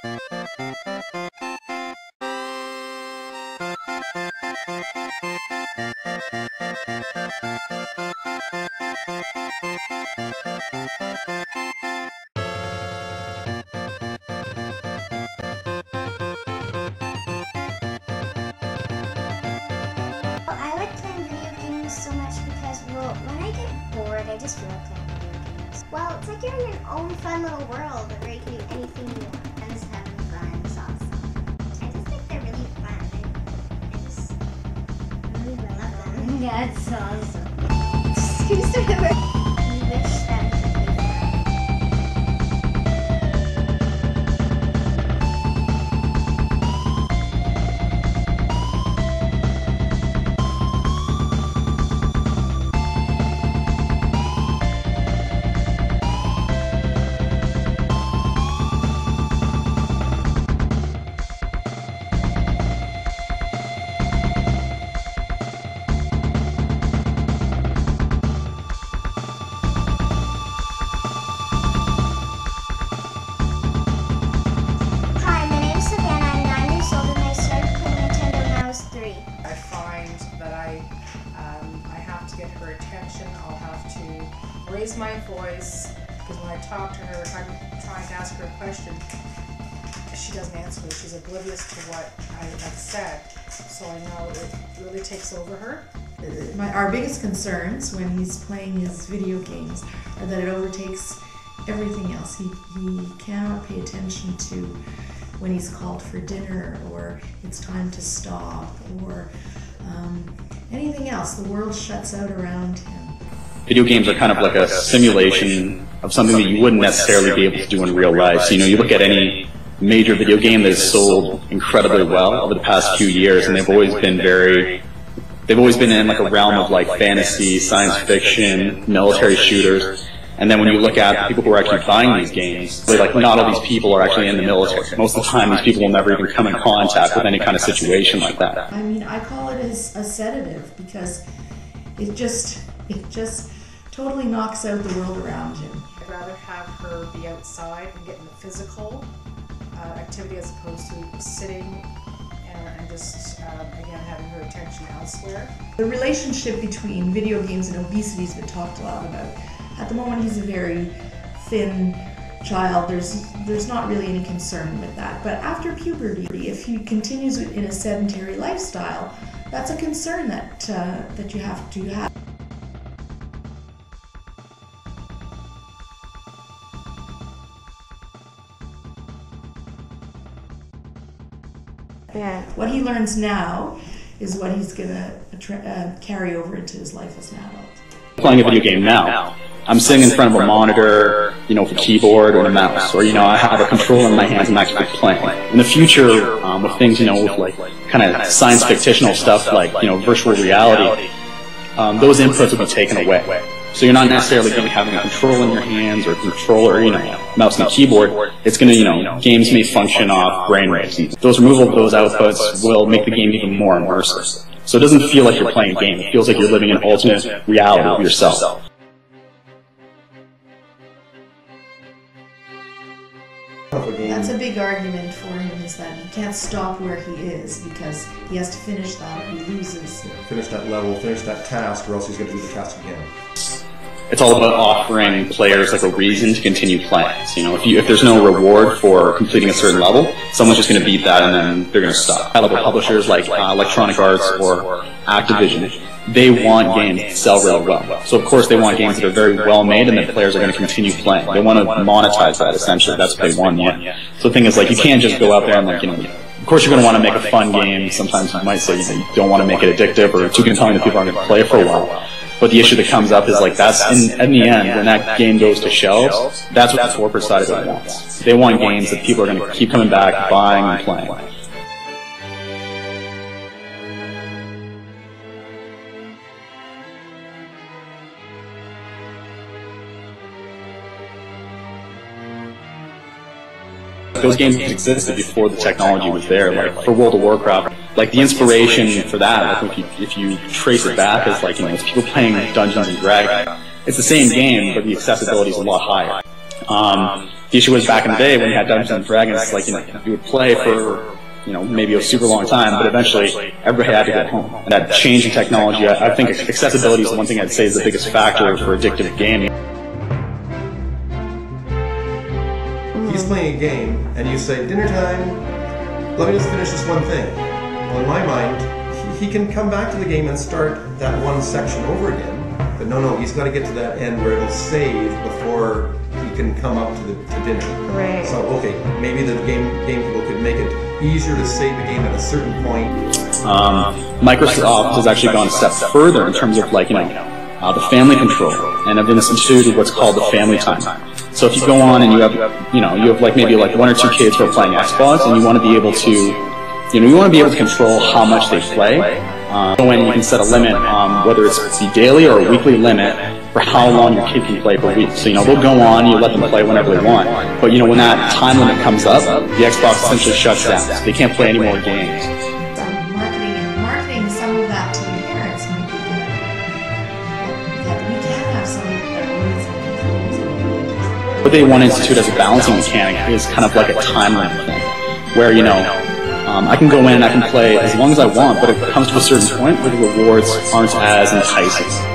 I like playing video games so much because, well, when I get bored, I just feel like playing video games. Well, it's like you're in your own fun little world where you can do anything you want. I'm just having fun. It's awesome. I just think they're really fun. I just really love them. Yeah, it's awesome. Just remember, you wish them to be I have to get her attention. I'll have to raise my voice because when I talk to her, if I'm trying to ask her a question, she doesn't answer me. She's oblivious to what I've said. So I know it really takes over her. Our biggest concerns when he's playing his video games are that it overtakes everything else. He cannot pay attention to when he's called for dinner, or it's time to stop, or anything else. The world shuts out around him. Video games are kind of like a simulation of something that you wouldn't necessarily be able to do in real life. So, you look at any major video game that has sold incredibly well over the past few years, and they've always been in like a realm of like fantasy, science fiction, military shooters. And then when you look at the people who are actually buying these games, like not all these people are actually in the military. Most of the time, these people will never even come in contact with any kind of situation like that. I mean, I call it a sedative because it just totally knocks out the world around him. I'd rather have her be outside and get in the physical activity as opposed to sitting and just, again, having her attention elsewhere. The relationship between video games and obesity has been talked a lot about. At the moment, he's a very thin child. There's not really any concern with that. But after puberty, if he continues in a sedentary lifestyle, that's a concern that you have to have. Yeah. What he learns now is what he's going to carry over into his life as an adult. Playing a video game now, I'm sitting in front of a monitor, with a keyboard or a mouse, or I have a controller in my hands and I'm actually playing. In the future, with things, with like kind of science fictional stuff like virtual reality, those inputs will be taken away. So you're not necessarily going to be having a controller in your hands or a controller, mouse and a keyboard. It's going to, games may function off brain waves. And those removal of those outputs will make the game even more immersive. So it doesn't feel like you're playing a game. It feels like you're living an alternate reality of yourself. That's a big argument for him, is that he can't stop where he is because he has to finish that or he loses. Finish that level, finish that task, or else he's going to do the task again. It's all about offering players like a reason to continue playing. So, if there's no reward for completing a certain level, someone's just going to beat that and then they're going to stop. High-level publishers like Electronic Arts or Activision, they want games to sell real well. So of course they want games that are very well made and that players are going to continue playing. They want to monetize that essentially. That's what they want. So the thing is, like, you can't just go out there and of course you're going to want to make a fun game. Sometimes you might say you don't want to make it addictive or too compelling that people aren't going to play it for a while. But the issue that comes up is like that's in the end, when that game goes to shelves, that's what the corporate side of it wants. They want games that people are going to keep coming back, buying and playing. Those games existed before the technology was there. Like for World of Warcraft, like the inspiration for that, I think if you trace it back, is like it's people playing Dungeons and Dragons. It's the same game, but the accessibility is a lot higher. The issue was back in the day when you had Dungeons and Dragons, like, you know, you would play for, you know, maybe a super long time, but eventually everybody had to get home. And that change in technology, I think accessibility is the one thing I'd say is the biggest factor for addictive gaming. He's playing a game, and you say, dinner time, let me just finish this one thing. Well, in my mind, he can come back to the game and start that one section over again. But no, he's got to get to that end where it'll save before he can come up to dinner. Right. So, okay, maybe the game people could make it easier to save the game at a certain point. Microsoft has actually gone a step further in terms of, like, you know, the family control, and have instituted what's called the family time. So if you go on and you have like maybe like 1 or 2 kids who are playing Xbox, and you want to be able to, you want to be able to control how much they play. Go in and you can set a limit, whether it's a daily or a weekly limit for how long your kid can play per week. So, they'll go on, you let them play whenever they want. But, when that time limit comes up, the Xbox essentially shuts down. So they can't play any more games. Marketing some of that to the parents might be good. That we can have some rules and controls. What they want to institute as a balancing mechanic is kind of like a time limit thing, where, I can go in and I can play as long as I want, but if it comes to a certain point where the rewards aren't as enticing.